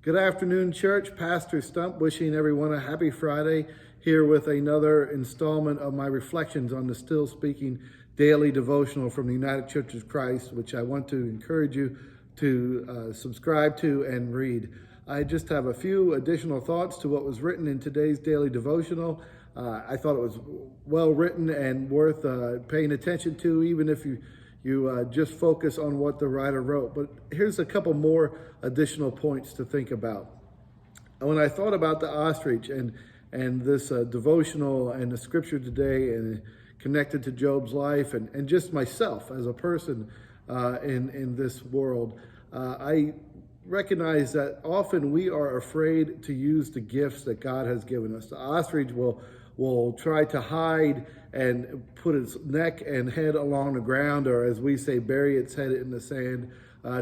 Good afternoon, church. Pastor Stump wishing everyone a happy Friday, here with another installment of my reflections on the Still Speaking Daily Devotional from the United Church of Christ, which I want to encourage you to subscribe to and read. I just have a few additional thoughts to what was written in today's daily devotional. I thought it was well written and worth paying attention to, even if you just focus on what the writer wrote. But here's a couple more additional points to think about. When I thought about the ostrich and this devotional and the scripture today, and connected to Job's life and just myself as a person in this world, I recognize that often we are afraid to use the gifts that God has given us. The ostrich will try to hide and put its neck and head along the ground, or as we say, bury its head in the sand,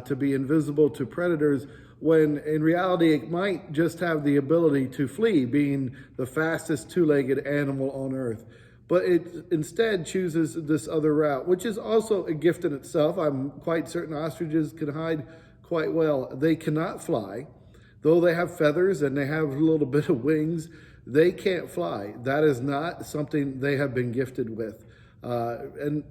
to be invisible to predators, when in reality it might just have the ability to flee, being the fastest two-legged animal on earth. But it instead chooses this other route, which is also a gift in itself. I'm quite certain ostriches can hide quite well. They cannot fly, though they have feathers and they have a little bit of wings. They can't fly. That is not something they have been gifted with. And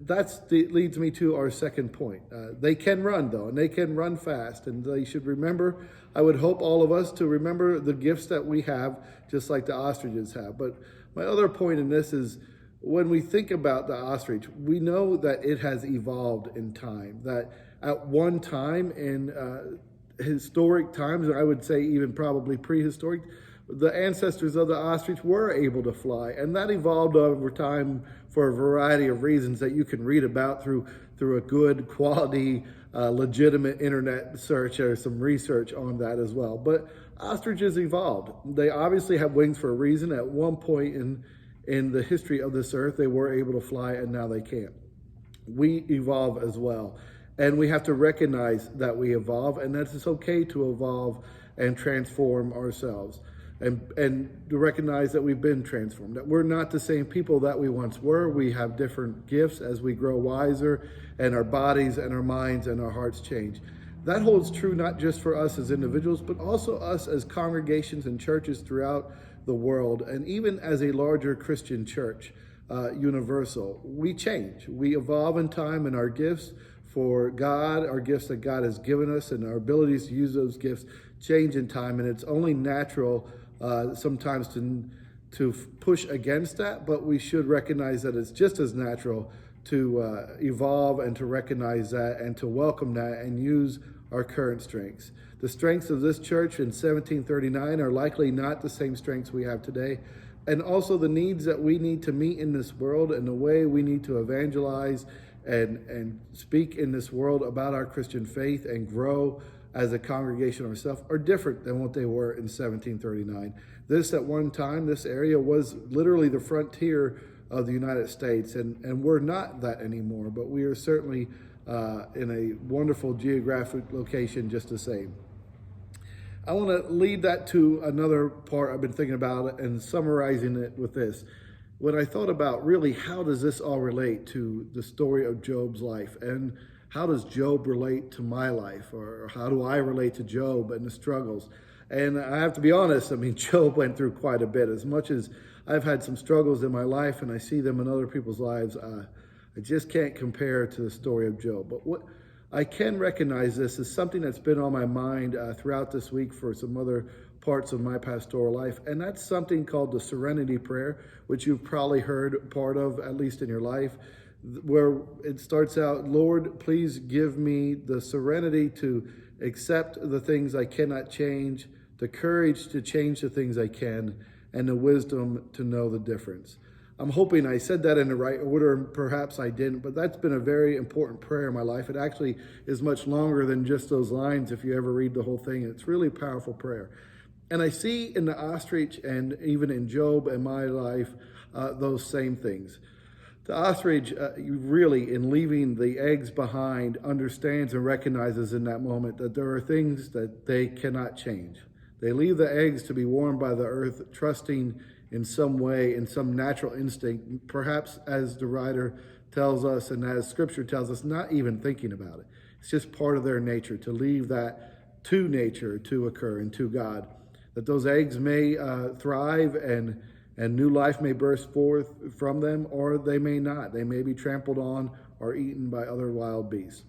leads me to our second point. They can run, though, and they can run fast. And they should remember, I would hope all of us to remember the gifts that we have, just like the ostriches have. But my other point in this is, when we think about the ostrich, we know that it has evolved in time. That at one time in historic times, or I would say even probably prehistoric, the ancestors of the ostrich were able to fly, and that evolved over time for a variety of reasons that you can read about through a good quality, legitimate internet search, or some research on that as well. But ostriches evolved. They obviously have wings for a reason. At one point in the history of this earth, they were able to fly, and now they can't. We evolve as well, and we have to recognize that we evolve, and that it's okay to evolve and transform ourselves. And to recognize that we've been transformed, that we're not the same people that we once were. We have different gifts as we grow wiser, and our bodies and our minds and our hearts change. That holds true not just for us as individuals, but also us as congregations and churches throughout the world, and even as a larger Christian church, universal. We change. We evolve in time, and our gifts for God, our gifts that God has given us, and our abilities to use those gifts change in time, and it's only natural sometimes to push against that, but we should recognize that it's just as natural to evolve and to recognize that and to welcome that and use our current strengths. The strengths of this church in 1739 are likely not the same strengths we have today, and also the needs that we need to meet in this world and the way we need to evangelize and speak in this world about our Christian faith and grow as a congregation ourselves are different than what they were in 1739. This, at one time, this area was literally the frontier of the United States, and we're not that anymore, but we are certainly in a wonderful geographic location just the same. I want to lead that to another part I've been thinking about and summarizing it with this. When I thought about really how does this all relate to the story of Job's life, and how does Job relate to my life, or how do I relate to Job and the struggles? And I have to be honest, I mean, Job went through quite a bit. As much as I've had some struggles in my life and I see them in other people's lives, I just can't compare to the story of Job. But what I can recognize, this is something that's been on my mind throughout this week for some other parts of my pastoral life, and that's something called the Serenity Prayer, which you've probably heard part of, at least in your life, where it starts out, Lord, please give me the serenity to accept the things I cannot change, the courage to change the things I can, and the wisdom to know the difference. I'm hoping I said that in the right order, and perhaps I didn't, but that's been a very important prayer in my life. It actually is much longer than just those lines if you ever read the whole thing. It's really a powerful prayer. And I see in the ostrich and even in Job and my life those same things. The ostrich, really, in leaving the eggs behind, understands and recognizes in that moment that there are things that they cannot change. They leave the eggs to be warmed by the earth, trusting in some way, in some natural instinct, perhaps as the writer tells us and as Scripture tells us, not even thinking about it. It's just part of their nature to leave that to nature to occur and to God. That those eggs may thrive and new life may burst forth from them, or they may not. They may be trampled on or eaten by other wild beasts.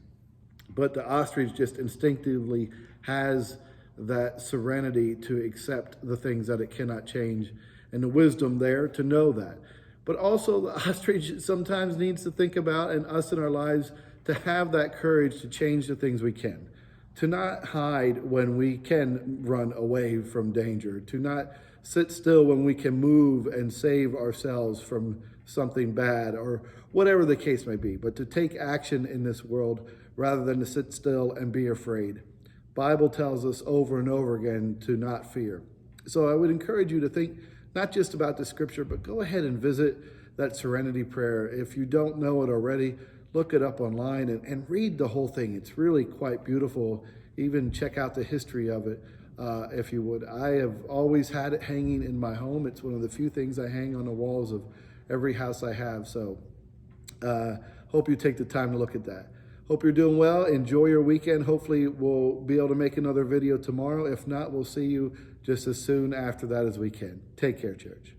But the ostrich just instinctively has that serenity to accept the things that it cannot change, and the wisdom there to know that. But also the ostrich sometimes needs to think about, and us in our lives, to have that courage to change the things we can. To not hide when we can run away from danger. To not sit still when we can move and save ourselves from something bad, or whatever the case may be. But to take action in this world rather than to sit still and be afraid. Bible tells us over and over again to not fear. So I would encourage you to think not just about the scripture, but go ahead and visit that serenity prayer. If you don't know it already, look it up online and read the whole thing. It's really quite beautiful. Even check out the history of it, if you would. I have always had it hanging in my home. It's one of the few things I hang on the walls of every house I have. So hope you take the time to look at that. Hope you're doing well. Enjoy your weekend. Hopefully we'll be able to make another video tomorrow. If not, we'll see you just as soon after that as we can. Take care, church.